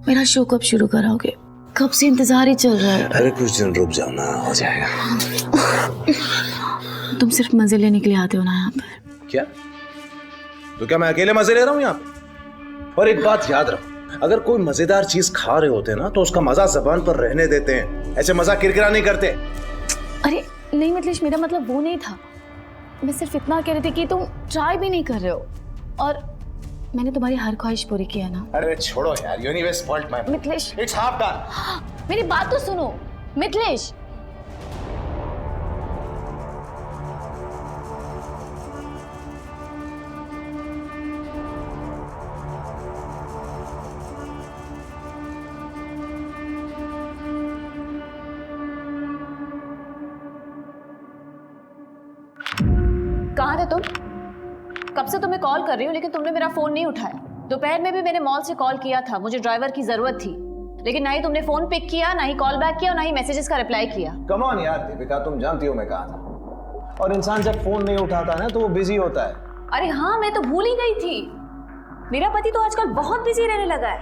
मेरा शो कब शुरू कराओगे? कब से इंतजार ही चल रहा है। अरे कुछ दिन रुक जाओ ना, हो जाएगा। तुम सिर्फ मजे लेने के लिए आते हो ना यहाँ पर? क्या? तो क्या मैं अकेले मजे ले रहा हूँ यहाँ पे? और एक बात याद रखो, अगर कोई मजेदार चीज खा रहे होते ना तो उसका मजा जबान पर रहने देते हैं, ऐसे मजा किरकिरा नहीं करते। अरे नहीं मिथिलेश, मेरा मतलब वो नहीं था। मैं सिर्फ इतना कह रही थी कि तुम ट्राई भी नहीं कर रहे हो और मैंने तुम्हारी हर ख्वाहिश पूरी की है ना। अरे छोड़ो यार, you anyway spoiled my mood. Mithilesh, It's half done. मेरी बात तो सुनो मिथिलेश। कहाँ थे तुम? कब से तुम्हें कॉल कर रही हूँ लेकिन तुमने मेरा फोन नहीं उठाया। दोपहर में भी मैंने मॉल से कॉल किया था, मुझे ड्राइवर की जरूरत थी, लेकिन ना ही तुमने फोन पिक किया, ना ही कॉल बैक किया और ना ही मैसेजेस का रिप्लाई किया। कम ऑन यार दीपिका, तुम जानती हो मैं कहाँ था। और इंसान जब फोन नहीं उठाता ना तो वो बिजी होता है। अरे हाँ, मैं तो भूल ही गई थी। मेरा पति तो आजकल बहुत बिजी रहने लगा है,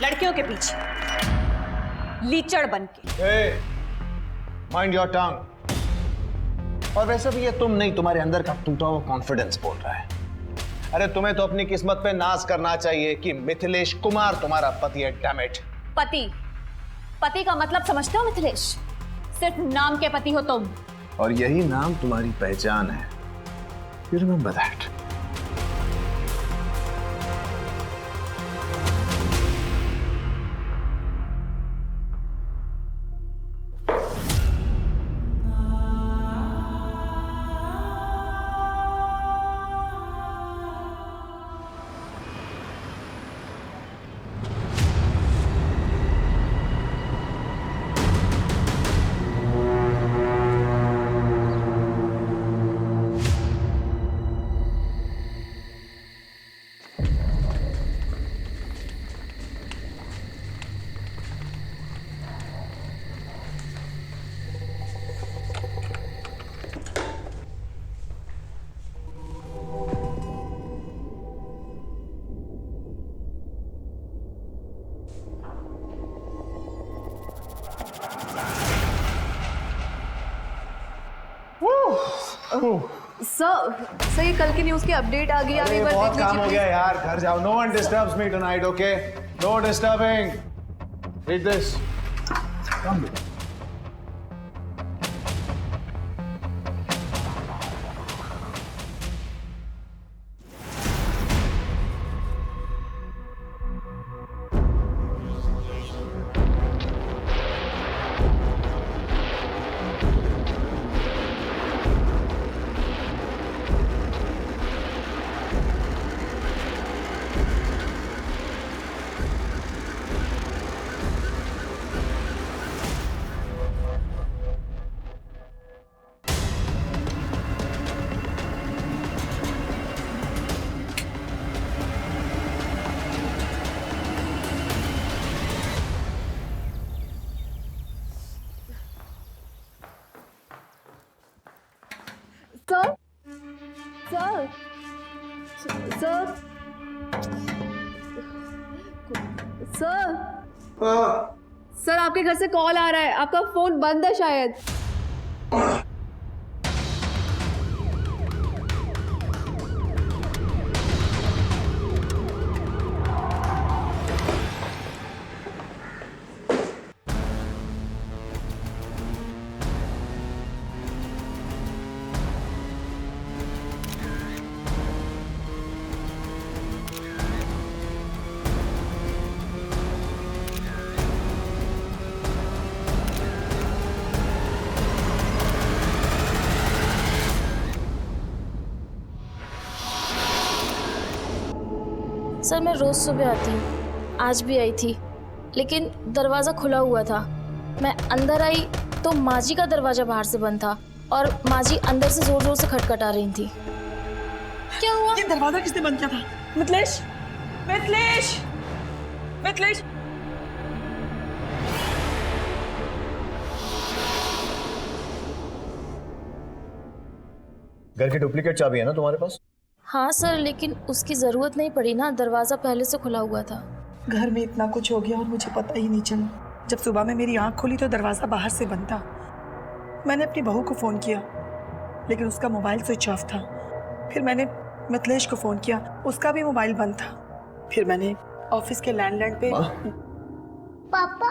लड़कियों के पीछे लीचड़ बन के। Mind your tongue. और वैसे भी ये तुम नहीं, तुम्हारे अंदर का टूटा हुआ कॉन्फिडेंस बोल रहा है। अरे तुम्हें तो अपनी किस्मत पे नाज करना चाहिए कि मिथिलेश कुमार तुम्हारा पति है। Damn it. पति का मतलब समझते हो मिथिलेश? सिर्फ नाम के पति हो तुम। और यही नाम तुम्हारी पहचान है। You remember that? सर ये कल की न्यूज़ की अपडेट आ गई। आप एक बार बहुत देख काम हो लीजिए गया यार, घर जाओ। No one disturbs me tonight, okay? No disturbing. Read this. Come. Sir sir sir sir आपके घर से कॉल आ रहा है, आपका फोन बंद है शायद। सर मैं रोज सुबह आती हूँ, आज भी आई थी, लेकिन दरवाज़ा खुला हुआ था। मैं अंदर आई तो माँ जी का दरवाज़ा बाहर से बंद था और माँ जी अंदर से जोर जोर से खटखटा रही थी। क्या हुआ? ये दरवाजा किसने बंद किया था? मिथिलेश, मिथिलेश, मिथिलेश। घर की डुप्लीकेट चाबी है ना तुम्हारे पास? हाँ सर, लेकिन उसकी ज़रूरत नहीं पड़ी ना, दरवाज़ा पहले से खुला हुआ था। घर में इतना कुछ हो गया और मुझे पता ही नहीं चला। जब सुबह में मेरी आंख खुली तो दरवाज़ा बाहर से बंद था। मैंने अपनी बहू को फ़ोन किया लेकिन उसका मोबाइल स्विच ऑफ था। फिर मैंने मिथिलेश को फ़ोन किया, उसका भी मोबाइल बंद था। फिर मैंने ऑफिस के लैंडलाइन पे पापा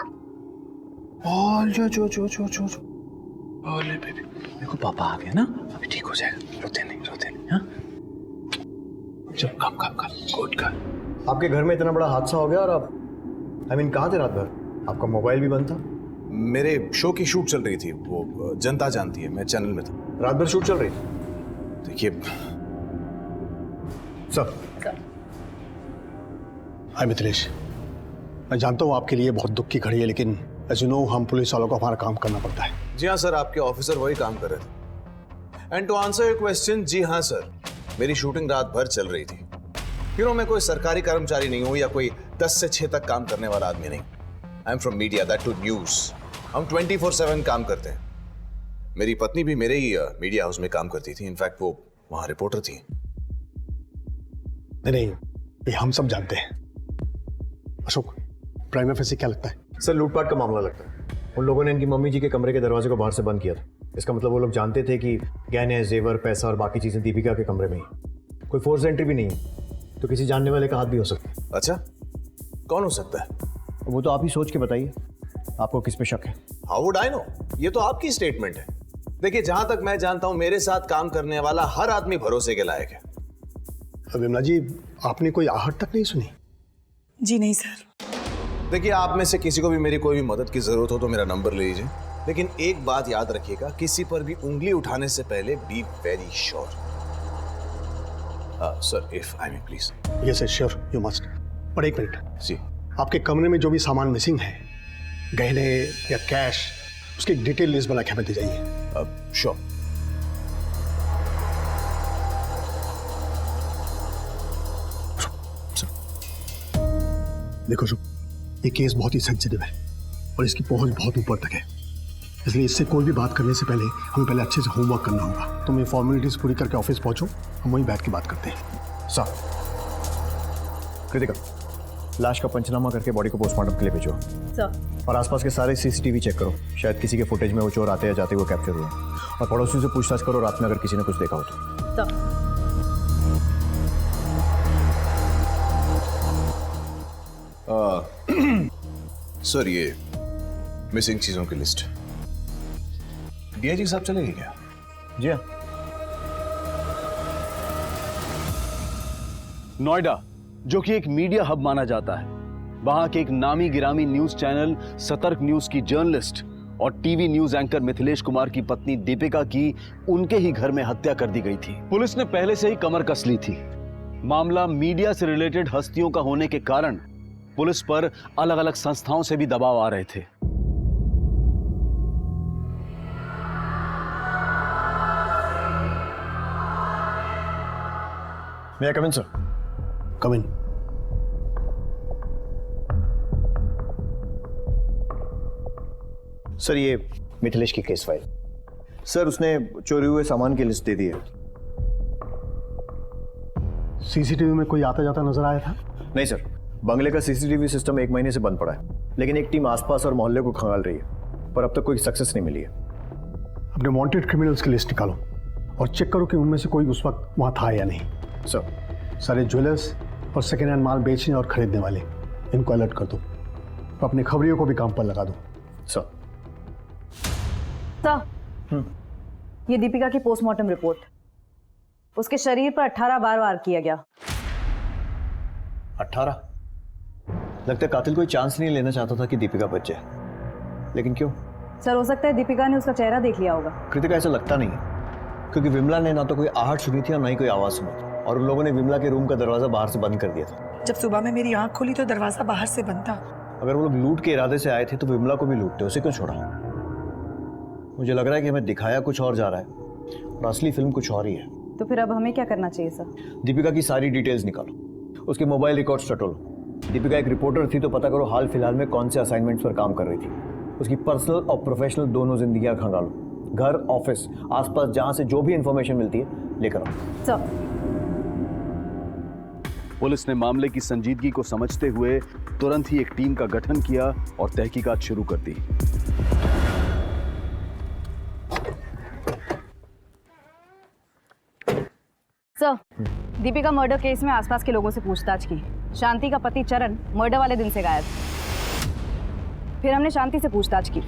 ओले बेबी, देखो पापा आ गए ना, अभी ठीक हो जाएगा। रोते नहीं हाँ। चल कम गुड कर। आपके घर में इतना बड़ा हादसा हो गया और आप कहाँ थे रात भर? आपका मोबाइल भी बंद था? मेरे शो की शूट चल रही थी, वो जनता जानती है, मैं चैनल में था। रात भर शूट चल रही थी? देखिए सर, हाय मिथिलेश, मैं जानता हूँ आपके लिए बहुत दुख की घड़ी है, लेकिन एज यू नो हम पुलिस वालों को हमारा काम करना पड़ता है। जी हाँ सर, आपके ऑफिसर वही काम कर रहे थे। And to answer your question, जी हाँ सर, मेरी शूटिंग रात भर चल रही थी। मैं कोई सरकारी कर्मचारी नहीं हूँ या कोई 10 से 6 तक काम करने वाला आदमी नहीं। I am from media, that to news. हम 24/7 काम करते हैं। मेरी पत्नी भी मेरे ही मीडिया हाउस में काम करती थी, इनफैक्ट वो वहां रिपोर्टर थी। नहीं, ये हम सब जानते हैं। अशोक, प्राइमा फेसी क्या लगता है? सर, लूटपाट का मामला लगता है। उन लोगों ने इनकी मम्मी जी के कमरे के दरवाजे को बाहर से बंद किया था। इसका मतलब वो लोग जानते थे कि गहने, जेवर, पैसा और बाकी चीजें दीपिका के कमरे में ही। कोई फोर्स एंट्री भी नहीं है, तो किसी जानने वाले का हाथ भी हो सकता है। अच्छा, कौन हो सकता है? वो तो आप ही सोच के बताइए, आपको किस पे शक है? How would I know? ये तो आपकी स्टेटमेंट है। देखिए, जहां तक मैं जानता हूं, मेरे साथ काम करने वाला हर आदमी भरोसे के लायक है। विमला जी, आपने कोई आहट तक नहीं सुनी? जी नहीं सर। देखिए, आप में से किसी को भी मेरी कोई भी मदद की जरूरत हो तो मेरा नंबर ले लीजिए, लेकिन एक बात याद रखिएगा, किसी पर भी उंगली उठाने से पहले be very sure. Sir, if I may please. Yes sure, you must. पर एक मिनट जी, आपके कमरे में जो भी सामान मिसिंग है, गहने या कैश, उसकी डिटेल लिस्ट बना के हमें दे जाइए। श्योर। देखो शुभ, ये केस बहुत ही सेंसिटिव है और इसकी पहुंच बहुत ऊपर तक है, इसलिए इससे कोई भी बात करने से पहले हमें पहले अच्छे से होमवर्क करना होगा। तुम ये फॉर्मेलिटीज पूरी करके ऑफिस पहुंचो, हम वहीं बैठ के बात करते हैं। सर, कृतिका, लाश का पंचनामा करके बॉडी को पोस्टमार्टम के लिए भेजो। सर। और आसपास के सारे सीसीटीवी चेक करो, शायद किसी के फुटेज में वो चोर आते या जाते हुए कैप्चर हुए। और पड़ोसियों से पूछताछ करो रात में अगर किसी ने कुछ देखा हो तो। सर, ये मिसिंग चीजों की लिस्ट डीआईजी साहब चलेगी क्या? जी हाँ। नोएडा, जो कि एक मीडिया हब माना जाता है, वहां के एक नामी गिरामी न्यूज चैनल सतर्क न्यूज की जर्नलिस्ट और TV news anchor Mithilesh Kumar की पत्नी दीपिका की उनके ही घर में हत्या कर दी गई थी। पुलिस ने पहले से ही कमर कस ली थी। मामला मीडिया से रिलेटेड हस्तियों का होने के कारण पुलिस पर अलग अलग संस्थाओं से भी दबाव आ रहे थे। May I come in, sir? Come in. Sir, ये मिथिलेश की केस फाइल। सर, उसने चोरी हुए सामान की लिस्ट दे दी है। सीसीटीवी में कोई आता जाता नजर आया था? नहीं सर, बंगले का सीसीटीवी सिस्टम 1 महीने से बंद पड़ा है, लेकिन एक टीम आसपास और मोहल्ले को खंगाल रही है, पर अब तक कोई सक्सेस नहीं मिली है। अपने वांटेड क्रिमिनल्स की लिस्ट निकालो और चेक करो कि उनमें से कोई उस वक्त वहां था या नहीं। सर, सारे ज्वेलर्स और सेकेंड हैंड माल बेचने और खरीदने वाले, इनको अलर्ट कर दो। अपने खबरियों को भी काम पर लगा दो। सर। ये दीपिका की पोस्टमार्टम रिपोर्ट। उसके शरीर पर 18 बार वार किया गया। 18? लगता है कातिल कोई चांस नहीं लेना चाहता था कि दीपिका बच जाए, लेकिन क्यों? सर, हो सकता है दीपिका ने उसका चेहरा देख लिया होगा। कृतिका, ऐसा लगता नहीं है, क्योंकि विमला ने ना तो कोई आहट सुनी थी और ना ही कोई आवाज सुनी थी, और उन लोगों ने विमला के रूम का दरवाजा बाहर से बंद कर दिया था। जब सुबह में मेरी आंख खुली तो दरवाजा बाहर से बंद था। अगर वो लोग लूट के इरादे से आए थे तो विमला को भी लूटते, उसे क्यों छोड़ा? मुझे लग रहा है कि हमें दिखाया कुछ और जा रहा है और असली फिल्म कुछ और ही है। तो फिर अब हमें क्या करना चाहिए सर? दीपिका की सारी डिटेल्स निकालो, उसके मोबाइल रिकॉर्ड्स टटोलो। दीपिका एक रिपोर्टर थी तो पता करो हाल फिलहाल में कौन से असाइनमेंट्स पर काम कर रही थी। उसकी पर्सनल और प्रोफेशनल दोनों जिंदगियां खंगालो। घर, ऑफिस, आसपास जहां से जो भी इंफॉर्मेशन मिलती है लेकर आओ। सर। पुलिस ने मामले की संजीदगी को समझते हुए तुरंत ही एक टीम का गठन किया और तहकीकात शुरू कर दी। सर, दीपिका मर्डर केस में आसपास के लोगों से पूछताछ की। शांति का पति चरण मर्डर वाले दिन से गायब। फिर हमने शांति से पूछताछ की।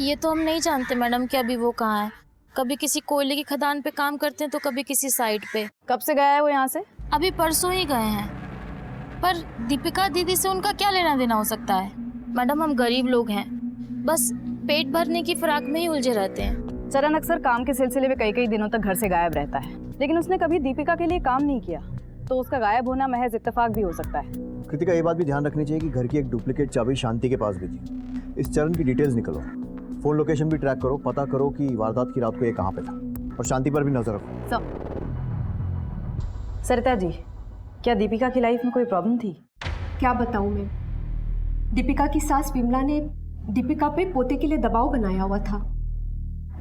ये तो हम नहीं जानते मैडम कि अभी वो कहाँ है। कभी किसी कोयले की खदान पे काम करते हैं तो कभी किसी साइट पे। कब से गया है वो यहाँ से? अभी परसों ही गए हैं। पर दीपिका दीदी से उनका क्या लेना देना हो सकता है? मैडम हम गरीब लोग हैं, बस पेट भरने की फिराक में ही उलझे रहते हैं। चरण अक्सर काम के सिलसिले में कई दिनों तक घर से गायब रहता है, लेकिन उसने कभी दीपिका के लिए काम नहीं किया, तो उसका गायब होना महज इत्तेफाक भी हो सकता है। कृतिका, ये बात भी ध्यान रखनी चाहिए कि घर की एक डुप्लीकेट चाबी शांति के पास भी थी। इस चरण की डिटेल्स निकलो, फोन लोकेशन भी ट्रैक करो, पता करो कि वारदात की रात को ये कहाँ पे था, और शांति पर भी नजर रखो। सरिता जी, क्या दीपिका की लाइफ में कोई प्रॉब्लम थी? क्या बताऊं मैं। दीपिका की सास विमला ने दीपिका पे पोते के लिए दबाव बनाया हुआ था।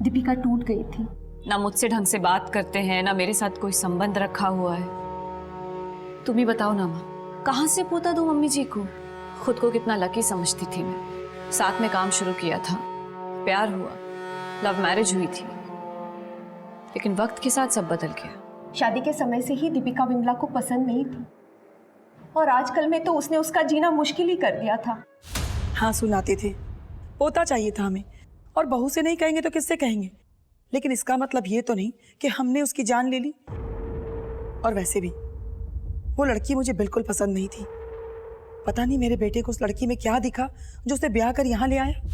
दीपिका टूट गई थी। ना मुझसे ढंग से बात करते हैं, ना मेरे साथ कोई संबंध रखा हुआ है। तुम ही बताओ ना माँ, कहाँ से पोता दूं मम्मी जी को? खुद को कितना लकी समझती थी मैं। साथ में काम शुरू किया था, प्यार हुआ, लव मैरिज हुई थी, लेकिन वक्त के साथ सब बदल गया। शादी के समय से ही दीपिका विमला को पसंद नहीं थी, और आजकल में तो उसने उसका जीना मुश्किल ही कर दिया था। हाँ, सुनाते थे, पोता चाहिए था हमें, और बहू से नहीं कहेंगे तो किससे कहेंगे? लेकिन इसका मतलब ये तो नहीं कि हमने उसकी जान ले ली। और वैसे भी वो लड़की मुझे बिल्कुल पसंद नहीं थी। पता नहीं मेरे बेटे को उस लड़की में क्या दिखा जो उसे ब्याह कर यहाँ ले आया।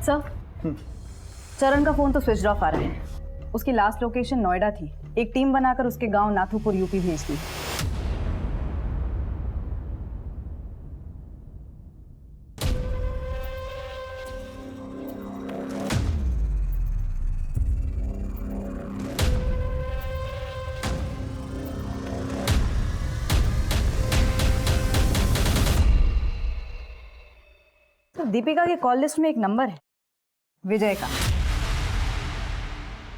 सर, चरण का फोन तो स्विच ऑफ आ रहा है। उसकी लास्ट लोकेशन नोएडा थी। एक टीम बनाकर उसके गांव नाथुपुर यूपी भेज दी। दीपिका के कॉल लिस्ट में एक नंबर है, विजय का,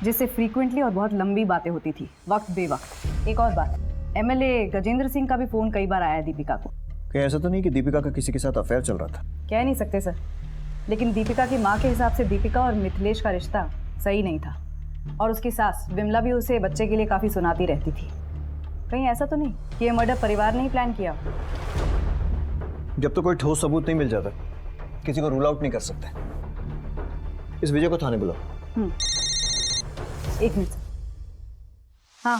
जिससे फ्रीक्वेंटली और बहुत लंबी बातें होती थी, वक्त बेवक्त। एक और बात, एमएलए गजेंद्र सिंह का भी फोन कई बार आया है दीपिका को। क्या ऐसा तो नहीं कि दीपिका का किसी के साथ अफेयर चल रहा था? कह नहीं सकते सर, लेकिन दीपिका की माँ के हिसाब से दीपिका और मिथिलेश का रिश्ता सही नहीं था, और उसकी सास विमला भी उसे बच्चे के लिए काफ़ी सुनाती रहती थी। कहीं ऐसा तो नहीं कि ये मर्डर परिवार ने ही प्लान किया? जब तो कोई ठोस सबूत नहीं मिल जाता, किसी को रूल आउट नहीं कर सकते। इस विजय को थाने बुलाओ। एक मिनट। हाँ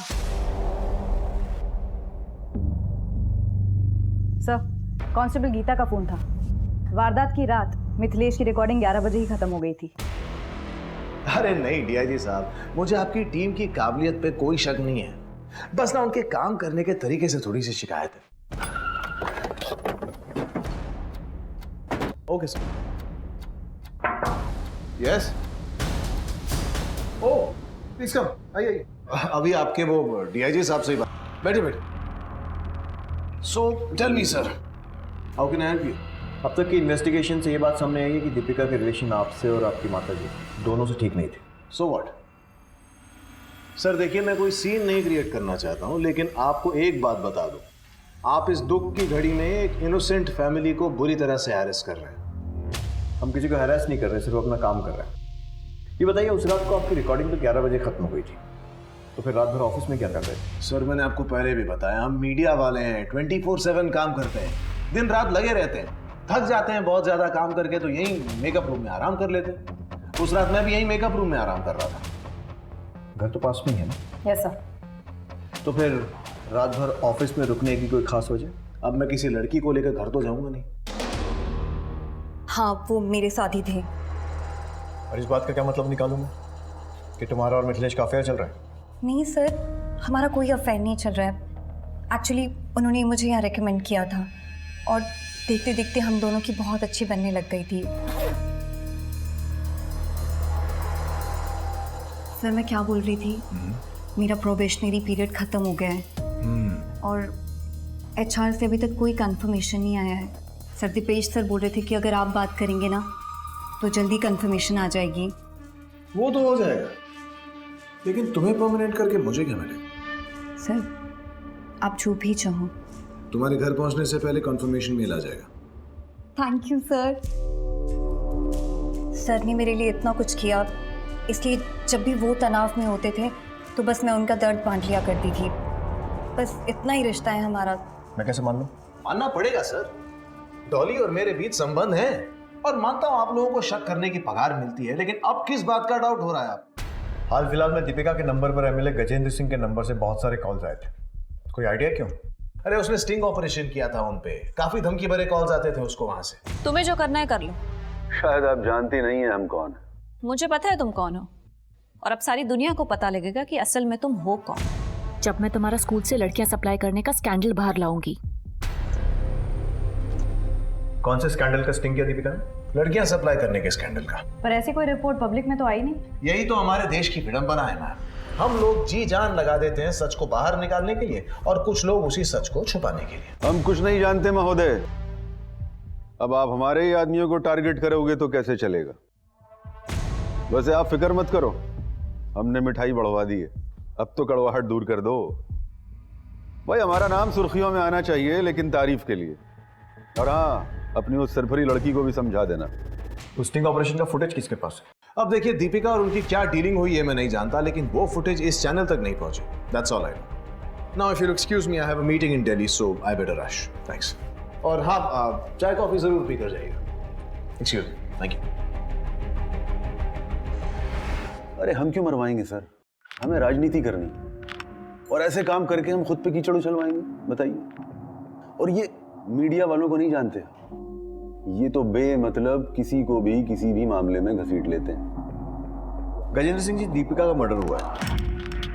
सर, कांस्टेबल गीता का फोन था। वारदात की रात मिथिलेश की रिकॉर्डिंग 11 बजे ही खत्म हो गई थी। अरे नहीं डीआईजी साहब, मुझे आपकी टीम की काबिलियत पे कोई शक नहीं है, बस ना उनके काम करने के तरीके से थोड़ी सी शिकायत है। Okay sir. Yes. Oh please come, आइए। अभी आपके वो डीआईजी साहब से ही बात। बैठिए बैठिए। So tell me sir, how can I help you? अब तक की इन्वेस्टिगेशन से ये बात सामने आई है कि दीपिका के रिलेशन आपसे और आपकी माता जी दोनों से ठीक नहीं थे। So what? सर देखिए, मैं कोई सीन नहीं क्रिएट करना चाहता हूं, लेकिन आपको एक बात बता दूं, आप इस दुख की घड़ी में एक इनोसेंट फैमिली को बुरी तरह से हैरेस कर रहे हैं। हम किसी को हैरेस नहीं कर रहे, सिर्फ अपना काम कर रहे हैं। ये बताइए, उस रात को आपकी रिकॉर्डिंग तो 11 बजे खत्म हो गई थी, तो फिर रात भर ऑफिस में क्या कर रहे थे? सर मैंने आपको पहले भी बताया, हम मीडिया वाले हैं, 24/7 काम करते हैं, दिन रात लगे रहते हैं, थक जाते हैं बहुत ज्यादा काम करके, तो यही मेकअप रूम में आराम कर लेते हैं। उस रात मैं भी यही मेकअप रूम में आराम कर रहा था। घर तो पास में ही है ना? Yes sir. तो फिर रात भर ऑफिस में रुकने की कोई खास वजह? अब मैं किसी लड़की को लेकर घर तो जाऊंगा नहीं। हाँ, वो मेरे साथ ही थे। और इस बात का क्या मतलब निकालूं मैं कि तुम्हारा और मिथिलेश का अफेयर चल रहा है? नहीं सर, हमारा कोई अफेयर नहीं चल रहा है। एक्चुअली उन्होंने मुझे यहाँ रेकमेंड किया था, और देखते देखते हम दोनों की बहुत अच्छी बनने लग गई थी। सर मैं क्या बोल रही थी, मेरा प्रोबेशनरी पीरियड ख़त्म हो गया है, और HR से अभी तक कोई कंफर्मेशन नहीं आया है। सर दीपेश सर बोल रहे थे कि अगर आप बात करेंगे ना तो जल्दी कंफर्मेशन आ जाएगी। वो तो हो जाएगा, लेकिन तुम्हें परमानेंट करके मुझे क्या मिलेगा? सर आप जो भी चाहो। तुम्हारे घर पहुंचने से पहले कंफर्मेशन मेल आ जाएगा। Thank you sir. सर ने मेरे लिए इतना कुछ किया, इसलिए जब भी वो तनाव में होते थे तो बस मैं उनका दर्द बांट लिया करती थी। बस इतना ही रिश्ता है हमारा। मैं कैसे मान लूं? मानना पड़ेगा सर, डॉली और मेरे बीच संबंध है। और मानता हूं आप लोगों को शक करने की पगार मिलती है, लेकिन अब किस बात का डाउट हो रहा है आप? हाल फिलहाल में दीपिका के नंबर पर एमएलए गजेंद्र सिंह के नंबर से बहुत सारे कॉल्स आए थे। कोई आइडिया क्यों? अरे उसने स्टिंग ऑपरेशन किया था उन पे, काफी धमकी भरे कॉल्स आते थे उसको वहां से। तुम्हें जो करना है कर लो। शायद आप जानती नहीं है हम कौन है। मुझे पता है तुम कौन हो, और अब सारी दुनिया को पता लगेगा कि असल में तुम हो कौन। जब मैं तुम्हारा स्कूल से लड़कियां सप्लाई करने का स्कैंडल बाहर लाऊंगी। कौन से स्कैंडल का स्टिंग किया दीपिका ने? लड़कियां सप्लाई करने के स्कैंडल का। पर ऐसी कोई रिपोर्ट पब्लिक में तो आई नहीं। यही तो हमारे देश की विडंबना है मैम। हम लोग जी जान लगा देते हैं सच को बाहर निकालने के लिए, और कुछ लोग उसी सच को छुपाने के लिए। हम कुछ नहीं जानते महोदय। अब आप हमारे ही आदमियों को टारगेट करोगे तो कैसे चलेगा? वैसे आप फिक्र मत करो, हमने मिठाई बढ़वा दी है, अब तो कड़वाहट दूर कर दो। भाई हमारा नाम सुर्खियों में आना चाहिए, लेकिन तारीफ के लिए। और हाँ, अपनी उस सरफरी लड़की को भी समझा देना। उस स्टिंग ऑपरेशन का फुटेज किसके पास है? अब देखिए, दीपिका और उनकी क्या डीलिंग हुई है मैं नहीं जानता, लेकिन वो फुटेज इस चैनल तक नहीं पहुंची। That's all I know. Now if you excuse me, I have a meeting in Delhi, so I better rush. Thanks. और हाँ, चाय कॉफी जरूर पी कर जाइएगा। Excuse me. Thank you. अरे हम क्यों मरवाएंगे सर? हमें राजनीति करनी, और ऐसे काम करके हम खुद पे कीचड़ उछलवाएंगे? बताइए। और ये मीडिया वालों को नहीं जानते, ये तो बेमतलब किसी को भी किसी भी मामले में घसीट लेते हैं। गजेंद्र सिंह जी, दीपिका का मर्डर हुआ है।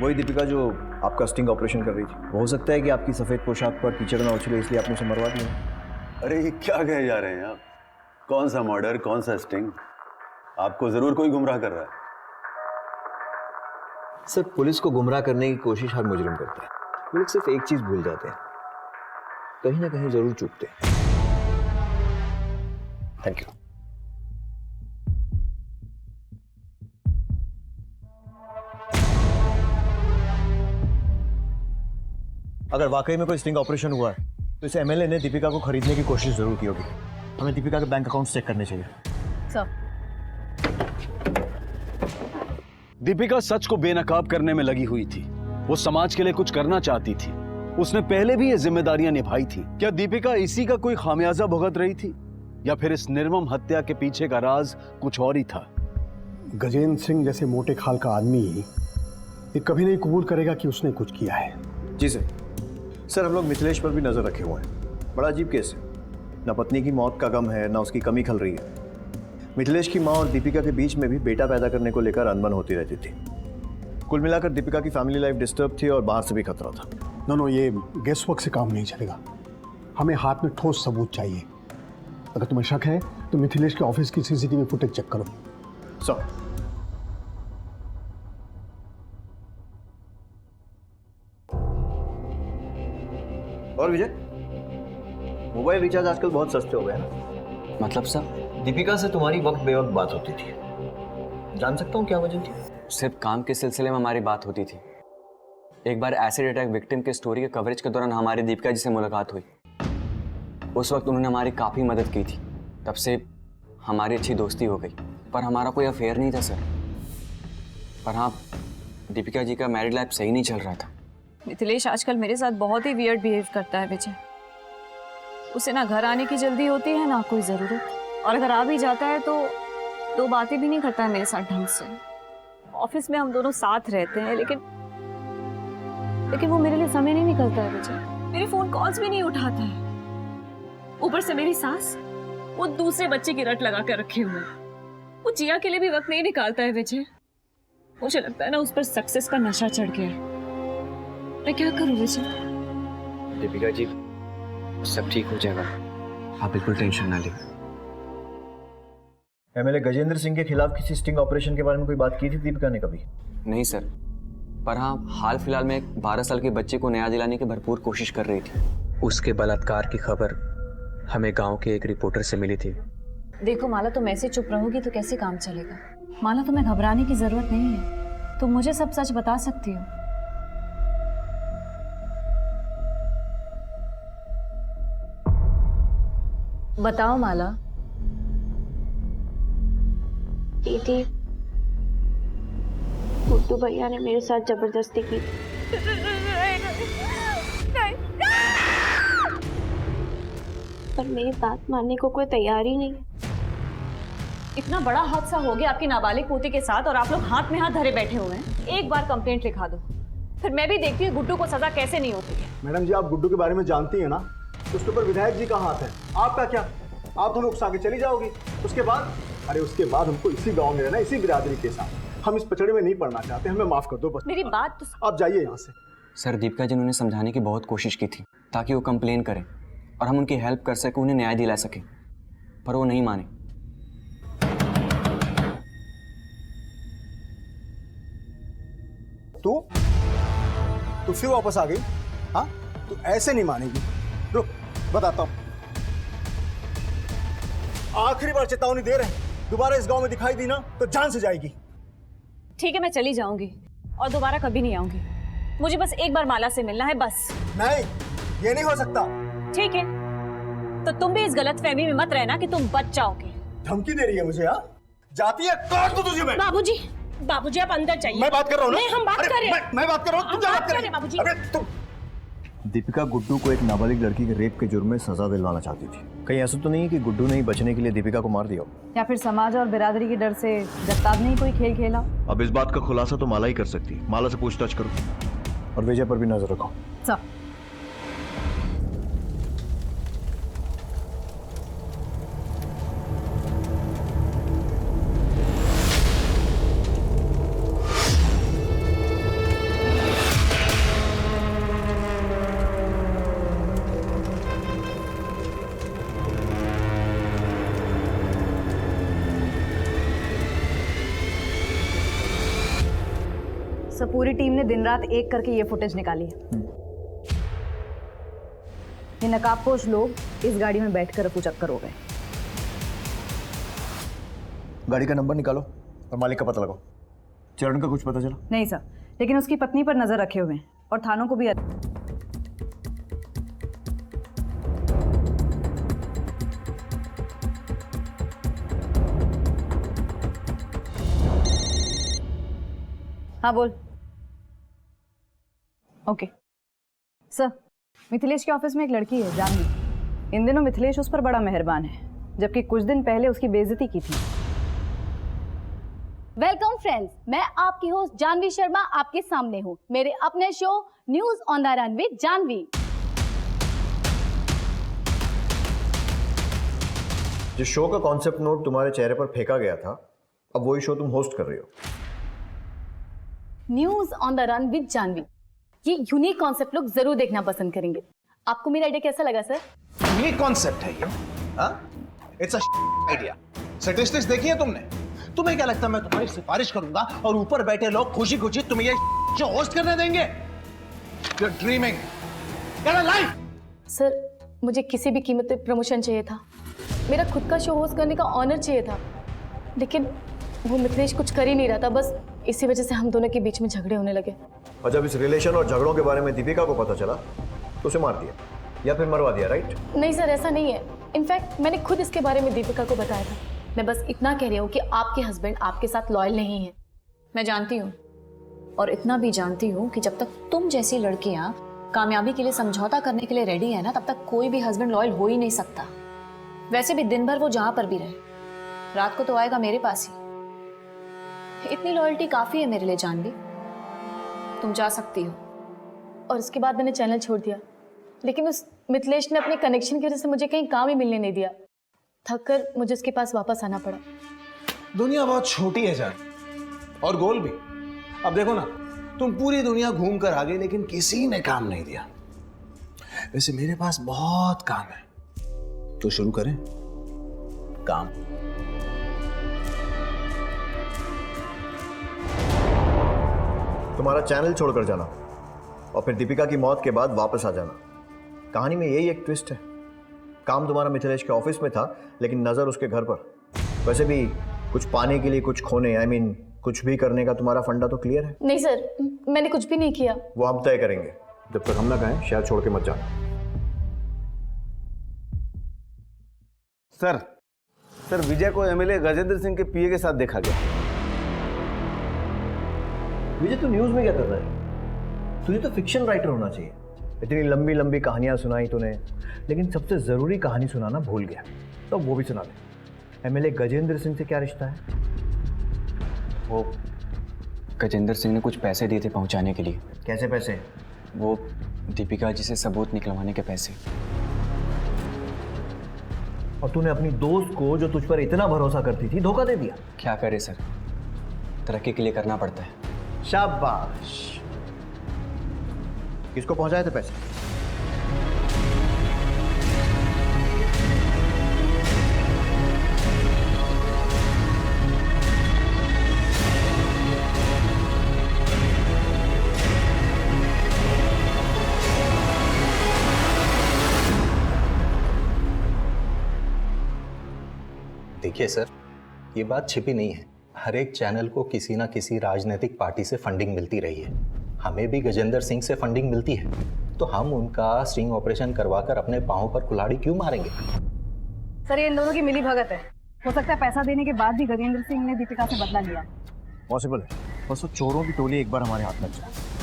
वही दीपिका जो आपका स्टिंग ऑपरेशन कर रही थी। हो सकता है कि आपकी सफेद पोशाक पर कीचड़ ना उछले, इसलिए आपने उसे मरवा दिया। अरे ये क्या कहे जा रहे हैं आप? कौन सा मर्डर, कौन सा स्टिंग? आपको जरूर कोई गुमराह कर रहा है। सर, पुलिस को गुमराह करने की कोशिश हर मुजरिम करता है। वो लोग सिर्फ एक चीज भूल जाते हैं, कहीं ना कहीं जरूर चूकते हैं। Thank you. अगर वाकई में कोई स्टिंग ऑपरेशन हुआ है तो इस एमएलए ने दीपिका को खरीदने की कोशिश जरूर की होगी। हमें दीपिका के बैंक अकाउंट चेक करने चाहिए। सर, दीपिका सच को बेनकाब करने में लगी हुई थी। वो समाज के लिए कुछ करना चाहती थी। उसने पहले भी ये जिम्मेदारियां निभाई थी। क्या दीपिका इसी का कोई खामियाजा भुगत रही थी, या फिर इस निर्मम हत्या के पीछे का राज कुछ और ही था? गजेंद्र सिंह जैसे मोटे खाल का आदमी ये कभी नहीं कबूल करेगा कि उसने कुछ किया है। जी सर, हम लोग मिथिलेश पर भी नजर रखे हुए हैं। बड़ा अजीब केस है। ना पत्नी की मौत का गम है, ना उसकी कमी खल रही है। मिथिलेश की माँ और दीपिका के बीच में भी बेटा पैदा करने को लेकर अनबन होती रहती थी। कुल मिलाकर दीपिका की फैमिली लाइफ डिस्टर्ब थी और बाहर से भी खतरा था। नो, ये गेस वर्क से काम नहीं चलेगा। हमें हाथ में ठोस सबूत चाहिए। अगर तुम्हें शक है तो मिथिलेश के ऑफिस की सीसीटीवी फुटेज चेक करो। सर, और विजय, मोबाइल रिचार्ज आजकल बहुत सस्ते हो गए हैं। मतलब सर? दीपिका से तुम्हारी वक्त बेवक्त बात होती थी, जान सकता हूँ क्या वजह थी? सिर्फ काम के सिलसिले में हमारी बात होती थी। एक बार एसिड अटैक विक्टिम के स्टोरी के कवरेज के दौरान हमारी दीपिका जी से मुलाकात हुई। उस वक्त उन्होंने हमारी काफ़ी मदद की थी। तब से हमारी अच्छी दोस्ती हो गई, पर हमारा कोई अफेयर नहीं था सर। पर हाँ, दीपिका जी का मैरिड लाइफ सही नहीं चल रहा था। मिथिलेश आजकल मेरे साथ बहुत ही वियर्ड बिहेव करता है विजय। उसे ना घर आने की जल्दी होती है, ना कोई ज़रूरत, और अगर आ भी जाता है तो दो बातें भी नहीं करता है मेरे साथ ढंग से। ऑफिस में हम दोनों साथ रहते हैं, लेकिन वो मेरे लिए समय नहीं निकलता है विजय। मेरे फोन कॉल्स भी नहीं उठाता है। ऊपर से मेरी सास, वो दूसरे बच्चे की रट लगा कर रखे हुए हैं। वो जिया के लिए भी वक्त नहीं निकालता है विजय। मुझे लगता है ना उस पर सक्सेस का नशा चढ़ गया है। मैं क्या करूं विजय? दीपिका जी, सब ठीक हो जाएगा, आप बिल्कुल टेंशन ना लें। एमएलए गजेंद्र सिंह के खिलाफ किसी स्टिंग ऑपरेशन के बारे में कोई बात की थी दीपिका ने कभी? नहीं सर, पर हाँ, हाल फिलहाल में एक 12 साल के बच्चे को न्याय दिलाने की भरपूर कोशिश कर रही थी। उसके बलात्कार की खबर हमें गांव के एक रिपोर्टर से मिली थी। देखो माला, तुम ऐसे चुप रहोगी तो कैसे काम चलेगा? माला, तुम्हें घबराने की जरूरत नहीं है। तुम मुझे सब सच बता सकती हो। बताओ माला। दीदी, गुड्डू भैया ने मेरे साथ जबरदस्ती की। पर मेरी बात मानने को कोई तैयार ही नहीं। इतना बड़ा हादसा हो गया आपकी नाबालिग पोती के साथ और आप लोग हाथ में हाथ धरे बैठे हुए हैं। एक बार कंप्लेंट लिखा दो, फिर मैं भी देखती हूँ गुड्डू को सजा कैसे नहीं होती है। मैडम जी, आप गुड्डू के बारे में जानती हैं ना, उसके ऊपर विधायक जी का हाथ है। आपका क्या? आप दोनों उकसा के चली जाओगी। उसके बाद, अरे उसके बाद हमको इसी गांव में रहना, इसी बिरादरी के साथ। हम इस पचड़े में नहीं पड़ना चाहते, हमें माफ कर दो बस। मेरी बात तो आप जाइए यहाँ से। सर, दीपिका जी ने उन्हें समझाने की बहुत कोशिश की थी ताकि वो कंप्लेन करें और हम उनकी हेल्प कर सकें, उन्हें न्याय दिला सकें, पर वो नहीं माने। तू फिर वापस आ गई? हाँ, तू ऐसे नहीं मानेगी। रुक, बताता हूँ। आखिरी बार चेतावनी दे रहे हैं, दोबारा इस गांव में दिखाई दी ना तो जान से जाएगी। ठीक है, मैं चली जाऊंगी और दोबारा कभी नहीं आऊंगी। मुझे बस एक बार माला से मिलना है, बस। नहीं, ये नहीं हो सकता। ठीक है, तो तुम भी इस गलतफहमी में मत रहना कि तुम बच जाओगे। धमकी दे रही है मुझे? हाँ, जाती है, काट दो तुझे मैं। बाबूजी, बाबूजी आप अंदर जाइए। मैं बात कर रहा हूँ ना। नहीं, हम बात कर रहे हैं। मैं बात कर रहा हूँ, तुम क्या बात कर रही? बाबूजी। अबे तुम। दीपिका गुड्डू को एक नाबालिग लड़की के रेप के जुर्म में सजा दिलवाना चाहती थी। कहीं ऐसा तो नहीं है कि गुड्डू ने ही बचने के लिए दीपिका को मार दिया हो? या फिर समाज और बिरादरी के डर से जगताब ने ही कोई खेल खेला? अब इस बात का खुलासा तो माला ही कर सकती है। माला से पूछताछ करो और विजय पर भी नजर रखो। सब सब पूरी टीम ने दिन रात एक करके ये फुटेज निकाली है। ये नकाबपोश लोग इस गाड़ी में बैठकर रफू चक्कर हो गए। गाड़ी का नंबर निकालो और मालिक का पता लगाओ। चरण का कुछ पता चला? नहीं सर, लेकिन उसकी पत्नी पर नजर रखे हुए हैं और थानों को भी। हाँ बोल। ओके सर, मिथिलेश के ऑफिस में एक लड़की है जानवी। इन दिनों मिथिलेश उस पर बड़ा मेहरबान है, जबकि कुछ दिन पहले उसकी बेइज्जती की थी। वेलकम फ्रेंड्स, मैं आपकी होस्ट जानवी शर्मा आपके सामने हूँ मेरे अपने show news on the run with Janvi. जिस शो का कॉन्सेप्ट नोट तुम्हारे चेहरे पर फेंका गया था, अब वही शो तुम होस्ट कर रही हो। News on the run with Jahnavi, ये यूनिक कॉन्सेप्ट लोग जरूर देखना पसंद करेंगे। आपको मेरा आइडिया कैसा लगा सर? ये कॉन्सेप्ट है ये? It's a idea. स्टैटिस्टिक्स देखी है तुमने? तुम्हें क्या लगता है मैं तुम्हारी सिफारिश करूंगा और ऊपर बैठे लोग खुशी खुशी तुम्हें ये शो होस्ट करने देंगे? You're dreaming. Get a life. Sir, मुझे किसी भी कीमत पे प्रमोशन चाहिए था। मेरा खुद का शो होस्ट करने का ऑनर चाहिए था, लेकिन वो मिथिलेश कुछ कर ही नहीं रहा था। बस इसी वजह से हम दोनों के बीच में झगड़े होने लगे। और जब इस रिलेशन और झगड़ों के बारे में दीपिका को पता चला तो उसे मार दिया या फिर मरवा दिया, राइट? नहीं सर, ऐसा नहीं है। इनफैक्ट मैंने खुद इसके बारे में दीपिका को बताया था। मैं बस इतना कह रही हूँ कि आपके हस्बैंड आपके साथ लॉयल नहीं है। मैं जानती हूँ, और इतना भी जानती हूँ कि जब तक तुम जैसी लड़कियां कामयाबी के लिए समझौता करने के लिए रेडी है ना, तब तक कोई भी हस्बैंड लॉयल हो ही नहीं सकता। वैसे भी दिन भर वो जहां पर भी रहे, रात को तो आएगा मेरे पास ही। इतनी लॉयल्टी काफी है मेरे लिए जानवी, तुम जा सकती हो। और उसके बाद मैंने चैनल छोड़ दिया, लेकिन उस मिथिलेश ने अपने कनेक्शन की वजह से मुझे कहीं काम ही मिलने नहीं दिया। थक कर मुझे उसके पास वापस आना पड़ा। दुनिया बहुत छोटी है जान, और गोल भी। अब देखो ना, तुम पूरी दुनिया घूम कर आ गए लेकिन किसी ने काम नहीं दिया। वैसे मेरे पास बहुत काम है, तो शुरू करें काम। तुम्हारा चैनल छोड़कर जाना और फिर दीपिका की मौत के बाद वापस आ जाना, कहानी में यही एक ट्विस्ट है। काम तुम्हारा मिथिलेश के ऑफिस में था, लेकिन नजर उसके घर पर। वैसे भी कुछ पाने के लिए कुछ खोने, कुछ भी करने का तुम्हारा फंडा तो क्लियर है। नहीं सर, मैंने कुछ भी नहीं किया। वो हम तय करेंगे, जब तक हम ना कहें शहर छोड़ के मत जाना। सर सर विजय को एमएलए गजेंद्र सिंह के पीए के साथ देखा गया। विजय तू न्यूज में क्या कर रहा है? तुझे तो फिक्शन राइटर होना चाहिए। इतनी लंबी लंबी कहानियां सुनाई तूने, लेकिन सबसे जरूरी कहानी सुनाना भूल गया। तो वो भी सुना दे। एमएलए गजेंद्र सिंह से क्या रिश्ता है? वो गजेंद्र सिंह ने कुछ पैसे दिए थे पहुंचाने के लिए। कैसे पैसे? वो दीपिका जी से सबूत निकलवाने के पैसे। और तूने अपनी दोस्त को जो तुझ पर इतना भरोसा करती थी धोखा दे दिया। क्या करे सर, तरक्की के लिए करना पड़ता है। शाबाश। किसको पहुंचाए थे पैसे? देखिए सर, ये बात छिपी नहीं है। हर एक चैनल को किसी ना किसी राजनीतिक पार्टी से फंडिंग मिलती रही है। हमें भी गजेंद्र सिंह से फंडिंग मिलती है, तो हम उनका स्टिंग ऑपरेशन करवाकर अपने पांव पर कुल्हाड़ी क्यों मारेंगे? सर ये इन दोनों की मिली भगत है। हो सकता है पैसा देने के बाद भी गजेंद्र सिंह ने दीपिका से बदला लिया। पॉसिबल है, बस वो चोरों की टोली एक बार हमारे हाथ लग जाए।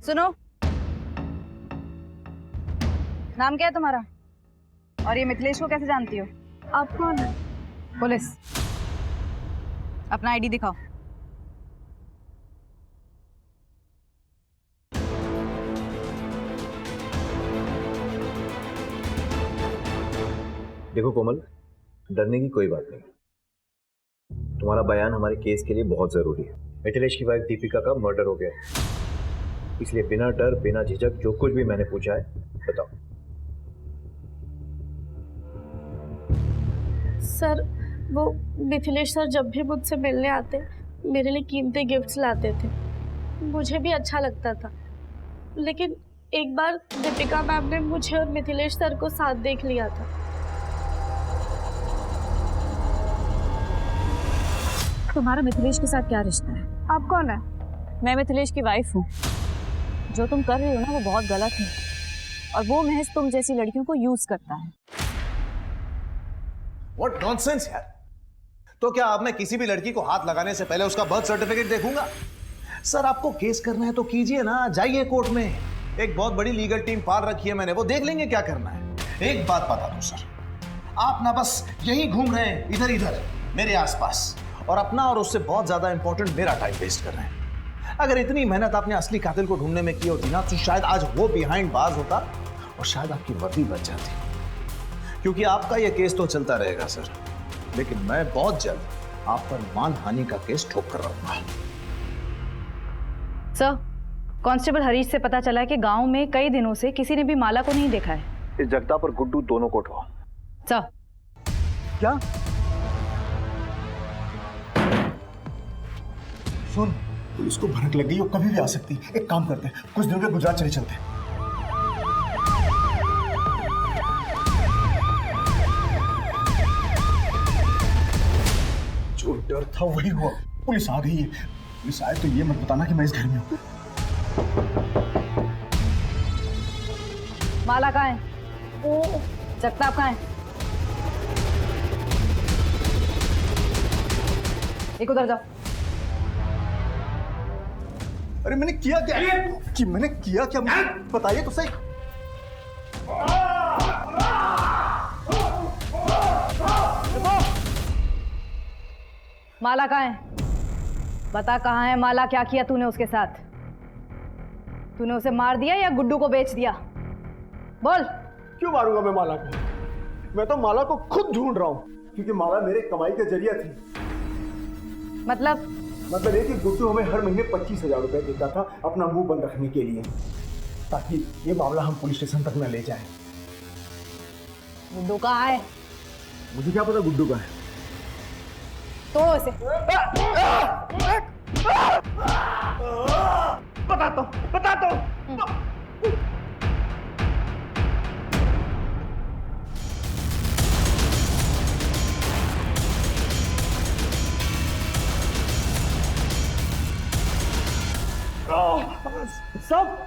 सुनो, नाम क्या है तुम्हारा? और ये मिथिलेश को कैसे जानती हो? आप कौन है? पुलिस। अपना आईडी दिखाओ। देखो कोमल, डरने की कोई बात नहीं। तुम्हारा बयान हमारे केस के लिए बहुत जरूरी है। मिथिलेश की वाइफ दीपिका का मर्डर हो गया है, इसलिए बिना डर बिना झिझक जो कुछ भी मैंने पूछा है बताओ। सर वो मिथिलेश सर जब भी मुझसे मिलने आते मेरे लिए कीमती गिफ्ट्स लाते थे, मुझे भी अच्छा लगता था। लेकिन एक बार दीपिका मैम ने मुझे और मिथिलेश सर को साथ देख लिया था। तुम्हारा मिथिलेश के साथ क्या रिश्ता है? आप कौन है? मैं मिथिलेश की वाइफ हूँ। जो तुम कर रही हो ना वो बहुत गलत है, और वो महज तुम जैसी लड़कियों को यूज करता है। What nonsense यार! तो क्या अब मैं किसी भी लड़की को हाथ लगाने से पहले उसका बर्थ सर्टिफिकेट देखूंगा? सर आपको केस करना है तो कीजिए ना, जाइए कोर्ट में। एक बहुत बड़ी लीगल टीम पाल रखी है मैंने, वो देख लेंगे क्या करना है। एक बात बता दूं सर, आप ना बस यही घूम रहे हैं इधर इधर मेरे आसपास, और अपना और उससे बहुत ज्यादा इंपॉर्टेंट मेरा टाइम वेस्ट कर रहे हैं। अगर इतनी मेहनत आपने असली कातिल को ढूंढने में की होती ना, तो शायद आज वो बिहाइंड बार्स होता और शायद आपकी वर्दी बच जाती। क्योंकि आपका ये केस तो चलता रहेगा सर, लेकिन मैं बहुत जल्द आप पर मानहानि का केस ठोक कर रहूंगा। सर, कांस्टेबल हरीश से पता चला है कि गांव में कई दिनों से किसी ने भी माला को नहीं देखा है। इस जगताप और गुड्डू दोनों को उठवाओ। सर। क्या? सुन, पुलिस को भनक लग गई, वो कभी भी आ सकती है। एक काम करते हैं, कुछ दिनों के गुजरात चले चलते हैं। जो डर था वही हुआ, पुलिस आ गई है। पुलिस आए तो ये मत बताना कि मैं इस घर में हूँ। माला कहाँ है? जगताप कहाँ है? एक उधर जाओ। अरे मैंने किया क्या? कि मैंने किया क्या? मुझे बताइए तो सही। माला कहाँ है? बता कहाँ है माला? क्या किया तूने उसके साथ? तूने उसे मार दिया या गुड्डू को बेच दिया? बोल। क्यों मारूंगा मैं माला को? मैं तो माला को खुद ढूंढ रहा हूँ, क्योंकि माला मेरे कमाई का जरिया थी। मतलब ये कि गुड्डू हमें हर महीने 25,000 रुपए देता था अपना मुंह बंद रखने के लिए, ताकि ये मामला हम पुलिस स्टेशन तक न ले जाएं। गुड्डू कहाँ है? मुझे क्या पता गुड्डू का है? तो उसे बताता हूँ।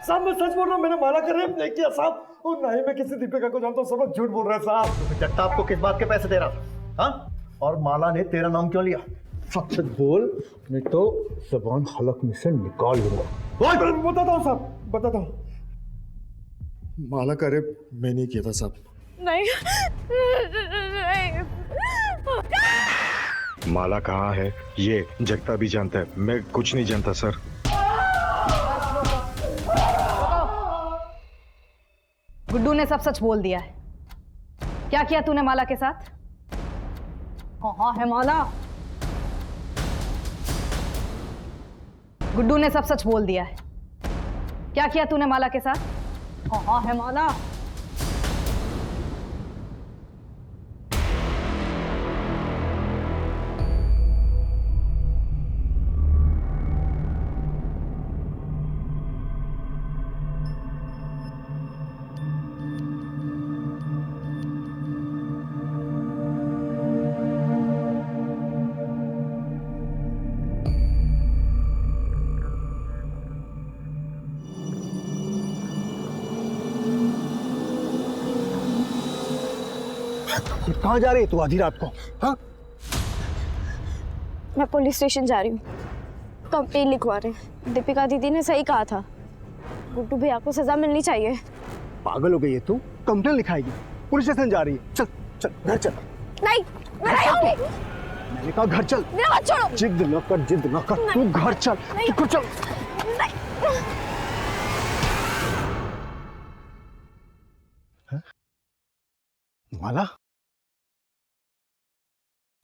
साहब मैं सच बोल रहा हूँ, मैंने माला का रेप नहीं किया साहब, और ना ही मैं किसी दीपिका को जानता हूँ। सब लोग झूठ बोल रहे हैं साहब। तो जट्टा आपको किस बात के पैसे दे रहा था? हाँ? और माला ने तेरा नाम क्यों लिया? सच सच बोल, नहीं तो ज़बान हलक में से निकाल दूंगा। बताता हूँ साहब, बताता हूँ। माला का रेप मैं नहीं किया था साहब। नहीं। माला कहाँ है ये जगता भी जानता है, मैं कुछ नहीं जानता सर। गुड्डू ने सब सच बोल दिया है। क्या किया तूने माला के साथ? कहाँ है माला? गुड्डू ने सब सच बोल दिया है। क्या किया तूने माला के साथ? कहाँ है माला? कहाँ जा रही है तू आधी रात को? हाँ? मैं पुलिस स्टेशन जा रही हूँ, कंप्लेन लिखवा रहे हैं। दीपिका दीदी ने सही कहा था, गुड्डू भैया को सजा मिलनी चाहिए। पागल हो गई है तू? कंप्लेन लिखाएगी? पुलिस स्टेशन जा रही है? चल चल घर चल। नहीं, मैं नहीं आऊंगी। मैंने कहा घर चल। मेरा हाथ छोड़ो। जिद न कर, तू घर चल। तू चल। माला,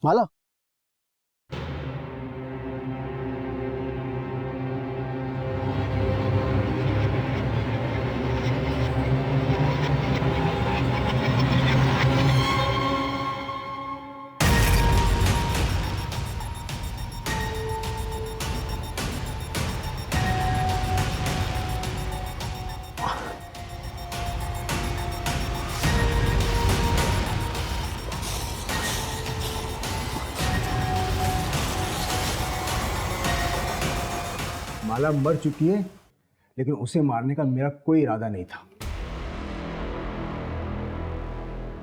माला, माला मर चुकी है, लेकिन उसे मारने का मेरा कोई इरादा नहीं था।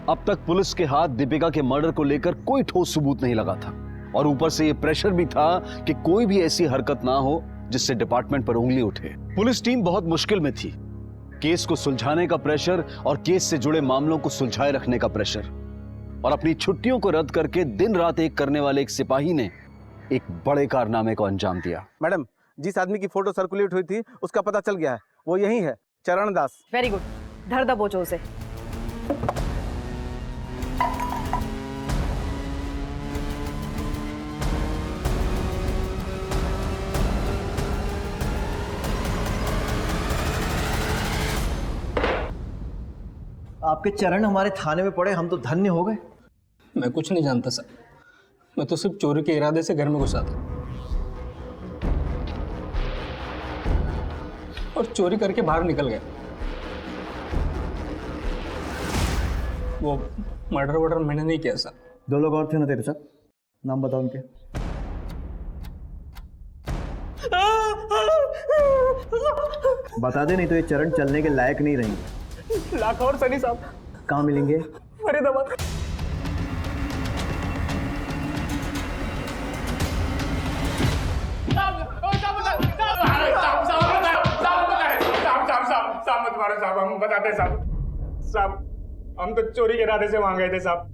अब तक पुलिस के हाथ दीपिका के मर्डर को लेकर कोई ठोस सबूत नहीं लगा था, और ऊपर से ये प्रेशर भी था कि कोई भी ऐसी हरकत ना हो जिससे डिपार्टमेंट पर उंगली उठे। पुलिस टीम बहुत मुश्किल में थी। केस को सुलझाने का प्रेशर और केस से जुड़े मामलों को सुलझाए रखने का प्रेशर, और अपनी छुट्टियों को रद्द करके दिन रात एक करने वाले एक सिपाही ने एक बड़े कारनामे को अंजाम दिया। मैडम, जिस आदमी की फोटो सर्कुलेट हुई थी उसका पता चल गया है, वो यही है, चरण दास। वेरी गुड, धर दबोचो उसे। आपके चरण हमारे थाने में पड़े, हम तो धन्य हो गए। मैं कुछ नहीं जानता सर, मैं तो सिर्फ चोरी के इरादे से घर में घुसा था और चोरी करके बाहर निकल गया। वो मर्डर वर्डर मैंने नहीं किया सर। 2 लोग और थे ना तेरे साथ, नाम बताओ उनके। बता दे, नहीं तो ये चरण चलने के लायक नहीं रहेंगे। लाखा और सनी साहब। कहाँ मिलेंगे? फरीदाबाद। और साहब हम बताते साहब हम तो चोरी के इरादे से वहां गए थे साहब।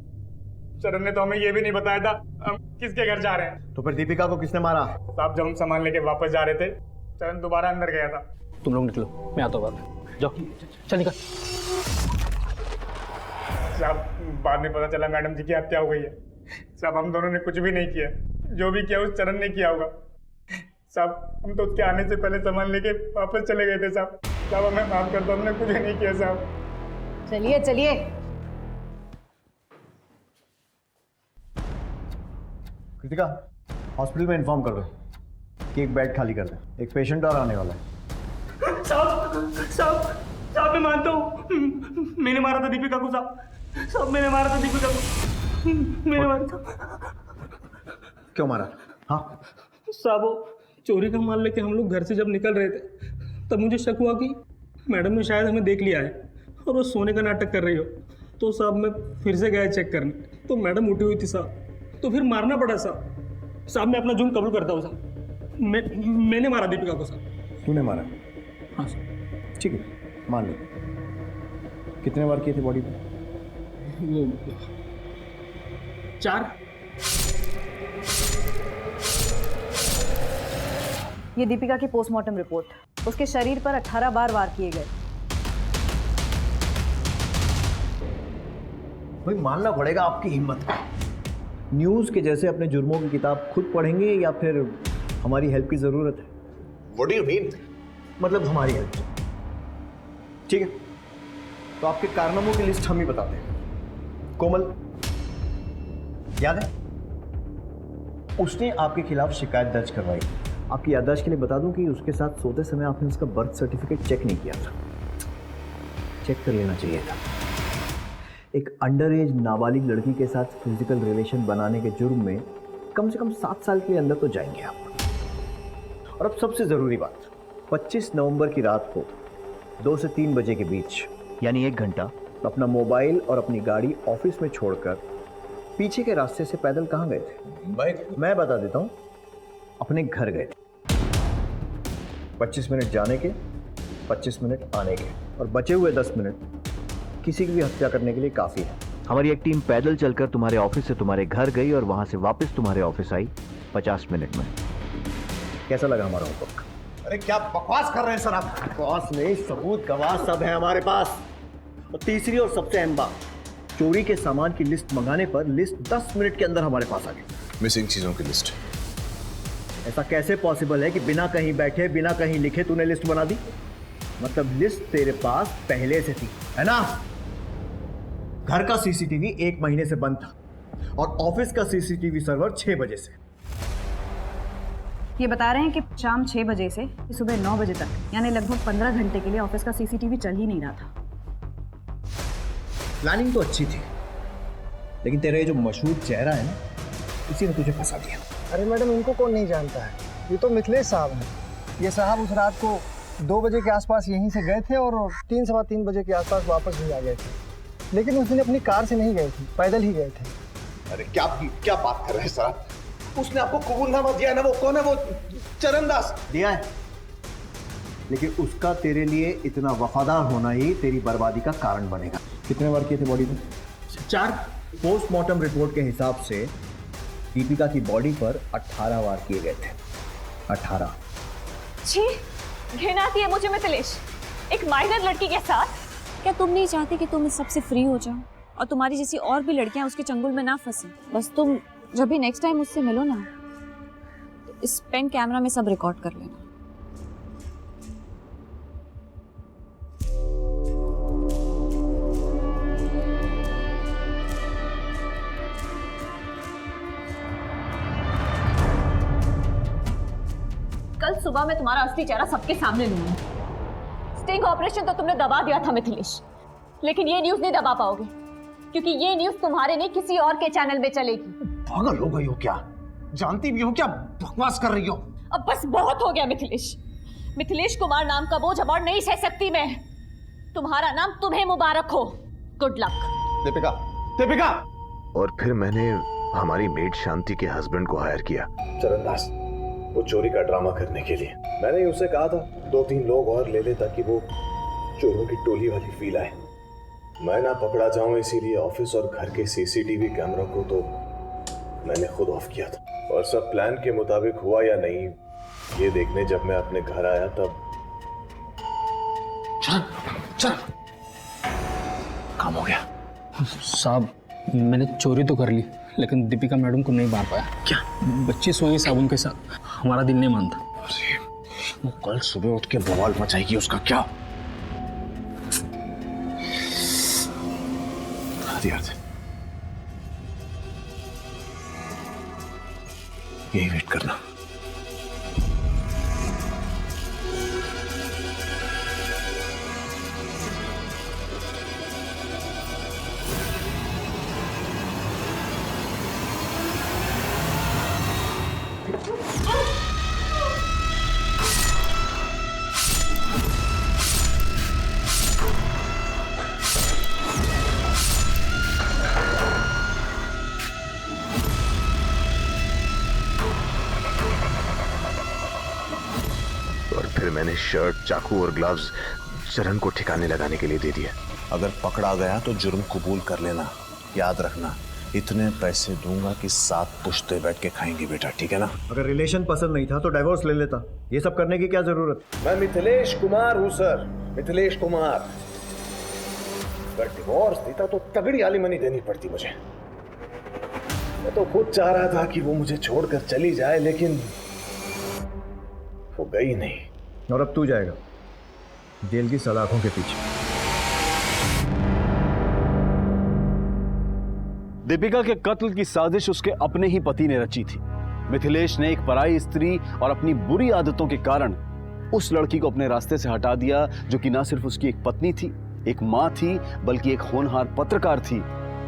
चरण ने तो हमें ये भी नहीं बताया था हम किसके घर जा रहे हैं। तो फिर दीपिका को किसने मारा? साहब जब हम सामान लेके वापस जा रहे थे चरण दोबारा अंदर गया था। तुम लोग निकलो, मैं आता हूँ बाद में। जाओ, चल निकल। साहब बाद में पता चला मैडम जी की हत्या हो गई है। साहब हम दोनों ने कुछ भी नहीं किया, जो भी किया उस चरण ने किया होगा। साहब हम तो उसके आने से पहले सामान लेके वापस चले गए थे साहब। साहब हमें माफ कर दो, हमने कुछ नहीं किया साहब। चलिए चलिए। कृतिका, हॉस्पिटल में इन्फॉर्म कर दो कि एक बेड खाली कर दे, एक पेशेंट और आने वाला है। साहब मैं मानता हूँ मैंने मारा था दीपिका को साहब मैंने मारा था दीपिका को, मैंने मारा था। क्यों मारा? हाँ साहब वो चोरी का माल लेके हम लोग घर से जब निकल रहे थे तब मुझे शक हुआ कि मैडम ने शायद हमें देख लिया है और वो सोने का नाटक कर रही हो। तो साहब मैं फिर से गया चेक करने, तो मैडम उठी हुई थी साहब, तो फिर मारना पड़ा साहब। साहब मैं अपना जुर्म कबूल करता हूँ साहब, मैंने मारा दीपिका को साहब। तूने मारा? हाँ साहब। ठीक है, मान लो। कितने बार किए थे बॉडी पे? वो 4। ये दीपिका की पोस्टमार्टम रिपोर्ट। उसके शरीर पर 18 बार वार किए गए। भाई मानना पड़ेगा आपकी हिम्मत। न्यूज़ के जैसे अपने जुर्मों की किताब खुद पढ़ेंगे या फिर हमारी हेल्प की जरूरत है? What do you mean? मतलब हमारी हेल्प। ठीक है, तो आपके कारनामों की लिस्ट हम ही बताते हैं। कोमल याद है? उसने आपके खिलाफ शिकायत दर्ज करवाई। आपकी याददाश्त के लिए बता दूं कि उसके साथ सोते समय आपने उसका बर्थ सर्टिफिकेट चेक नहीं किया था। चेक कर लेना चाहिए था। एक अंडर एज नाबालिग लड़की के साथ फिजिकल रिलेशन बनाने के जुर्म में कम से कम 7 साल के अंदर तो जाएंगे आप। और अब सबसे ज़रूरी बात, 25 नवंबर की रात को 2 से 3 बजे के बीच, यानी 1 घंटा, अपना मोबाइल और अपनी गाड़ी ऑफिस में छोड़कर पीछे के रास्ते से पैदल कहाँ गए थे? मैं बता देता हूँ, अपने घर गए थे। 25 मिनट जाने के, 25 मिनट आने के, और बचे हुए 10 मिनट किसी की भी हत्या करने के लिए काफ़ी है। हमारी एक टीम पैदल चलकर तुम्हारे ऑफिस से तुम्हारे घर गई और वहाँ से वापस तुम्हारे ऑफिस आई 50 मिनट में। कैसा लगा हमारा होमवर्क? अरे क्या बकवास कर रहे हैं सर आप? बकवास नहीं, सबूत गवाह सब है हमारे पास। और तीसरी और सबसे अहम बात, चोरी के सामान की लिस्ट मंगाने पर लिस्ट 10 मिनट के अंदर हमारे पास आ गई। मिसिंग चीजों की लिस्ट। ऐसा कैसे पॉसिबल है कि बिना कहीं बैठे, बिना कहीं लिखे तूने लिस्ट बना दी? मतलब लिस्ट तेरे पास पहले से थी, है ना? घर का सीसीटीवी 1 महीने से बंद था और ऑफिस का सीसीटीवी सर्वर 6 बजे से। ये बता रहे हैं कि शाम 6 बजे से सुबह 9 बजे तक, यानी लगभग 15 घंटे के लिए ऑफिस का सीसीटीवी चल ही नहीं रहा था। प्लानिंग तो अच्छी थी, लेकिन तेरा ये जो मशहूर चेहरा है ना, इसी ने तुझे फंसा दिया। अरे मैडम, इनको कौन नहीं जानता है? ये तो मिथिलेश साहब हैं। ये साहब उस रात को 2 बजे के आसपास यहीं से गए थे और 3 सवा 3 बजे के आसपास वापस भी आ गए थे। लेकिन उस दिन अपनी कार से नहीं गए थे, पैदल ही गए थे। अरे क्या बात कर रहे हैं सर? उसने आपको कबूलनामा दिया है ना? वो कौन है? वो चरण दास दिया है, लेकिन उसका तेरे लिए इतना वफादार होना ही तेरी बर्बादी का कारण बनेगा। कितने बार किए थे बॉडी में? 4। पोस्टमार्टम रिपोर्ट के हिसाब से दीपिका की बॉडी पर 18 वार किए गए थे। 18। छी, घृणा आती है मुझे मिथिलेश, एक माइनर लड़की के साथ। क्या तुम नहीं चाहती कि तुम इस सबसे फ्री हो जाओ और तुम्हारी जैसी और भी लड़कियां उसके चंगुल में ना फंसे? बस तुम जब भी नेक्स्ट टाइम मुझसे मिलो ना, तो इस पेन कैमरा में सब रिकॉर्ड कर लेना। कल सुबह मैं तुम्हारा असली चेहरा सबके सामने लूंगी। स्टिंग ऑपरेशन तो तुमने दबा दिया था मिथिलेश, लेकिन ये न्यूज़ नहीं दबा पाओगे, क्योंकि ये न्यूज़ तुम्हारे नहीं किसी और के चैनल में चलेगी। पागल हो गई हो क्या? जानती भी हो क्या बकवास कर रही हो? अब बस बहुत हो गया मिथिलेश। मिथिलेश कुमार नाम का बोझ अब और नहीं सह सकती मैं। तुम्हारा नाम तुम्हें मुबारक हो। Good luck. दीपिका। और फिर मैंने हमारी मेड शांति के हस्बैंड को हायर किया, चरणदास, वो चोरी का ड्रामा करने के लिए। मैंने उसे कहा था 2-3 लोग और ले ले ताकि वो चोरों की टोली वाली फील आए। मैं ना पकड़ा जाऊं इसीलिए ऑफिस और घर के सीसीटीवी कैमरा को तो मैंने खुद ऑफ किया था, और सब प्लान के मुताबिक हुआ या नहीं ये देखने जब मैं अपने घर आया तब चल काम हो गया। साहब मैंने चोरी तो कर ली लेकिन दीपिका मैडम को नहीं मार पाया। क्या? बच्ची सोई साबुन के साथ, हमारा दिल नहीं मानता। वो कल सुबह उठ के बवाल मचाएगी, उसका क्या? यही वेट करना। मैंने शर्ट, चाकू और ग्लव्स चरण को ठिकाने लगाने के लिए दे दिया। अगर पकड़ा गया तो जुर्म कबूल कर लेना। याद रखना, इतने पैसे दूंगा कि 7 पुश्ते बैठ के खाएंगे बेटा, ठीक है ना? अगर रिलेशन पसंद नहीं था तो डाइवोर्स ले लेता, ये सब करने की क्या जरूरत? मैं मिथिलेश कुमार हूं सर, मिथिलेश कुमार। अगर डिवोर्स देता तो तगड़ी आलिमनी देनी पड़ती मुझे। मैं तो खुद चाह रहा था कि वो मुझे छोड़कर चली जाए, लेकिन वो गई नहीं। और अब तू जाएगा जेल की सलाखों के पीछे। दीपिका के कत्ल की साजिश उसके अपने ही पति ने रची थी। मिथिलेश ने एक पराई स्त्री और अपनी बुरी आदतों के कारण उस लड़की को अपने रास्ते से हटा दिया, जो कि ना सिर्फ उसकी एक पत्नी थी, एक मां थी, बल्कि एक होनहार पत्रकार थी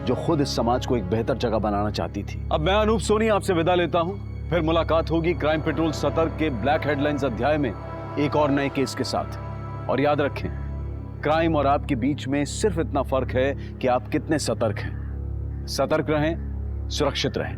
जो खुद इस समाज को एक बेहतर जगह बनाना चाहती थी। अब मैं अनूप सोनी आपसे विदा लेता हूं, फिर मुलाकात होगी क्राइम पेट्रोल सतर्क के ब्लैक हेडलाइंस अध्याय में एक और नए केस के साथ। और याद रखें, क्राइम और आपके बीच में सिर्फ इतना फर्क है कि आप कितने सतर्क हैं। सतर्क रहें, सुरक्षित रहें।